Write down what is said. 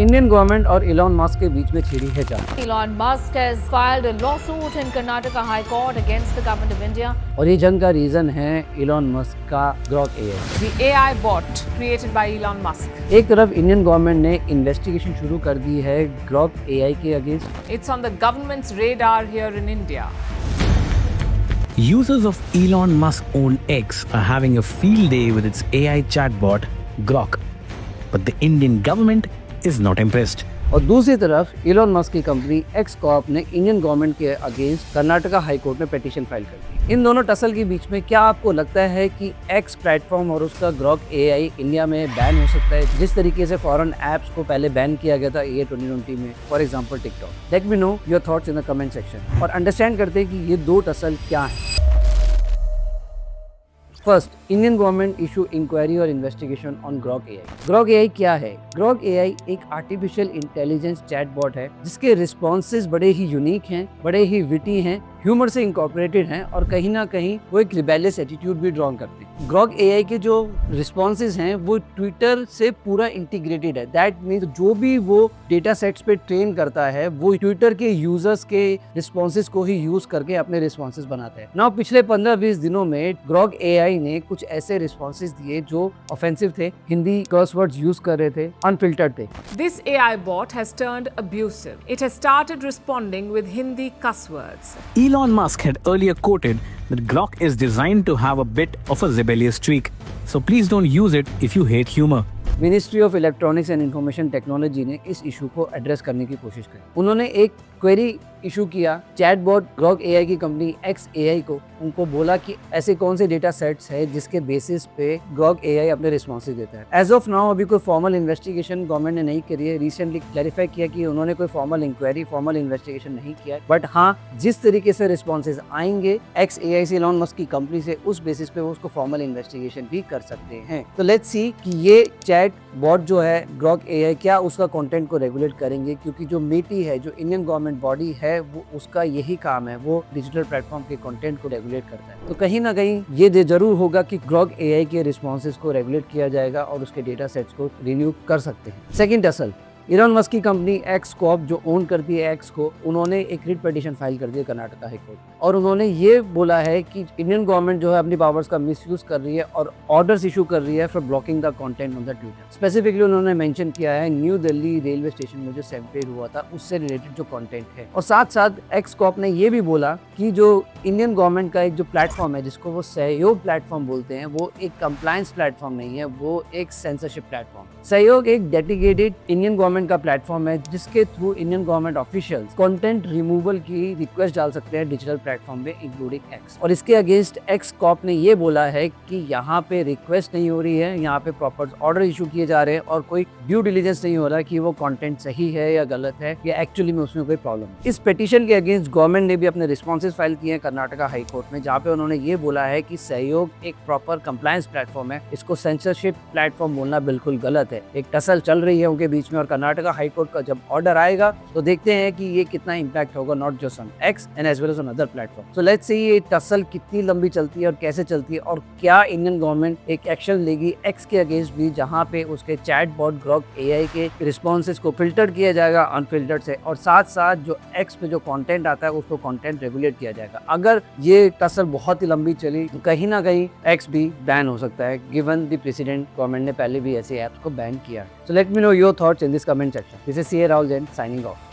Indian government और Elon Musk के बीच में छिड़ी है जंग। Elon Musk has filed a lawsuit in Karnataka High Court against the government of India. और ये जंग का रीजन है इलॉन मस्क का Grok AI. The AI bot created by Elon Musk. एक तरफ इंडियन गवर्नमेंट ने इन्वेस्टिगेशन शुरू कर दी है ग्रॉक एआई के against. It's on the government's radar here in India. Users of Elon Musk-owned X are having a field day with its AI chatbot, Grok. But the Indian government is not impressed. और दूसरी तरफ Elon Musk की company x Corp ने Indian government के against Karnataka high court में petition file कर दी। इन दोनों tussle के बीच में क्या आपको लगता है कि एक्स प्लेटफॉर्म और उसका ग्रॉक एआई इंडिया में बैन हो सकता है, जिस तरीके से फॉरेन ऐप्स को पहले बैन किया गया था ये 2020 में, for example TikTok? Let me know your thoughts in the comment section और अंडरस्टैंड करते हैं कि ये दो टसल क्या है। First, Indian government issue inquiry और investigation on Grok AI. Grok AI क्या है? ग्रॉक एआई एक आर्टिफिशियल इंटेलिजेंस चैटबॉट है जिसके रिस्पॉन्सेज बड़े ही यूनिक हैं, बड़े ही विटी हैं, ह्यूमर से इंकॉर्पोरेटेड हैं और कहीं ना कहीं वो एक रिबेलियस एटीट्यूड भी ड्रॉ करते हैं। ग्रॉक एआई के जो रिस्पॉन्सेज हैं वो ट्विटर से पूरा इंटीग्रेटेड है। दैट मीन्स जो भी वो डेटा सेट्स पे ट्रेन करता है वो ट्विटर के यूजर्स के रिस्पॉन्सेज को ही यूज करके अपने रिस्पॉन्सेज बनाता है। नाउ पिछले 15-20 दिनों में ग्रॉक एआई ने कुछ ऐसे रिस्पॉन्सेज दिए जो ऑफेंसिव थे, हिंदी कर्स वर्ड्स यूज कर रहे थे, अनफिल्टर्ड थे। This AI bot has turned abusive. It has started responding with Hindi cuss words. Elon Musk had earlier quoted that Grok is designed to have a bit of a rebellious streak. So please don't use it if you hate humor. Ministry of electronics and information technology ने इस issue को address करने की कोशिश की। उन्होंने एक query issue किया चैटबॉट ग्रॉक एआई की कंपनी एक्स एआई को। उनको बोला कि ऐसे कौन से डेटा सेट्स है जिसके बेसिस पे ग्रॉक एआई अपने रिस्पॉन्सेज देता है। एज ऑफ नाउ अभी कोई फॉर्मल इन्वेस्टिगेशन गवर्नमेंट ने नहीं करी है। रिसेंटली क्लैरिफाई किया कि उन्होंने कोई फॉर्मल इंक्वायरी, फॉर्मल इन्वेस्टिगेशन नहीं किया है, बट हाँ, जिस तरीके से रिस्पॉन्सेज आएंगे एक्स एआई से, इलॉन मस्क की कंपनी से, उस बेसिस पे वो उसको फॉर्मल इन्वेस्टिगेशन भी कर सकते हैं। तो लेट्स सी कि ये चैट बॉट जो है ग्रॉक एआई क्या उसका कंटेंट को रेगुलेट करेंगे, क्योंकि जो मीटी है, जो इंडियन गवर्नमेंट बॉडी है, वो उसका यही काम है, वो डिजिटल प्लेटफॉर्म के कंटेंट को रेगुलेट करता है। तो कहीं ना कहीं ये जरूर होगा कि ग्रॉक एआई के रिस्पॉन्सेज को रेगुलेट किया जाएगा और उसके डेटा सेट्स को रिन्यू कर सकते हैं। सेकंड टसल, इलॉन मस्क की कंपनी एक्स कॉर्प जो ओन करती है एक्स को, उन्होंने एक रिट पिटीशन फाइल कर दी है कर्नाटका हाई कोर्ट और उन्होंने ये बोला है कि इंडियन गवर्नमेंट जो है अपनी पावर्स का मिसयूज कर रही है और ऑर्डर्स इशू कर रही है for blocking the content on the Twitter. Specifically उन्होंने मेंशन किया है न्यू दिल्ली रेलवे स्टेशन में जो सैम्पेयर हुआ था उससे रिलेटेड जो कंटेंट है। और साथ साथ एक्स कॉर्प ने ये भी बोला कि जो इंडियन गवर्नमेंट का एक जो प्लेटफॉर्म है जिसको वो सहयोग प्लेटफॉर्म बोलते हैं, वो एक कंप्लायंस प्लेटफॉर्म नहीं है, वो एक सेंसरशिप प्लेटफॉर्म। सहयोग एक डेडिकेटेड इंडियन गवर्नमेंट का प्लेटफॉर्म है जिसके through Indian government officials content removal की रिक्वेस्ट डाल सकते हैं डिजिटल प्लेटफॉर्म में, इंक्लूडिंग एक्स। और इसके अगेंस्ट एक्स कॉर्प ने ये बोला है कि यहाँ पे रिक्वेस्ट नहीं हो रही है, यहाँ पे प्रॉपर ऑर्डर इशू किए जा रहे हैं और कोई ड्यू डिलिजेंस नहीं हो रहा कि वो कंटेंट सही है या गलत है या एक्चुअली में उसमें कोई प्रॉब्लम है। इस पिटीशन के अगेंस्ट गवर्नमेंट ने भी अपने रिस्पॉन्सेज फाइल किए हैं कर्नाटका हाई कोर्ट में, जहाँ पे उन्होंने ये बोला है कि सहयोग एक प्रॉपर कंप्लायंस प्लेटफॉर्म है, इसको सेंसरशिप प्लेटफॉर्म बोलना बिल्कुल गलत है। एक टसल चल रही है उनके बीच में और कर्नाटका हाई कोर्ट का जब ऑर्डर आएगा तो देखते हैं कि ये कितना इंपैक्ट होगा, not just on X and as well as on other platform. So let's see ये टसल कितनी लंबी चलती है और कैसे चलती है और क्या इंडियन गवर्नमेंट एक एक्शन लेगी एक्स के अगेंस्ट भी, जहां पे उसके चैटबॉट ग्रॉक एआई के रिस्पॉन्सेज को फिल्टर किया जाएगा अनफिल्टर्ड से, और साथ साथ जो एक्स पे जो कंटेंट आता है उसको कंटेंट रेगुलेट किया जाएगा। अगर ये टसल बहुत ही लंबी चली तो कहीं ना कहीं एक्स भी बैन हो सकता है, गिवन द प्रेसिडेंट गवर्नमेंट ने पहले भी ऐसे ऐप्स को बैन किया। So let me know your thoughts in this comment section. This is C A Rahul Jain signing off.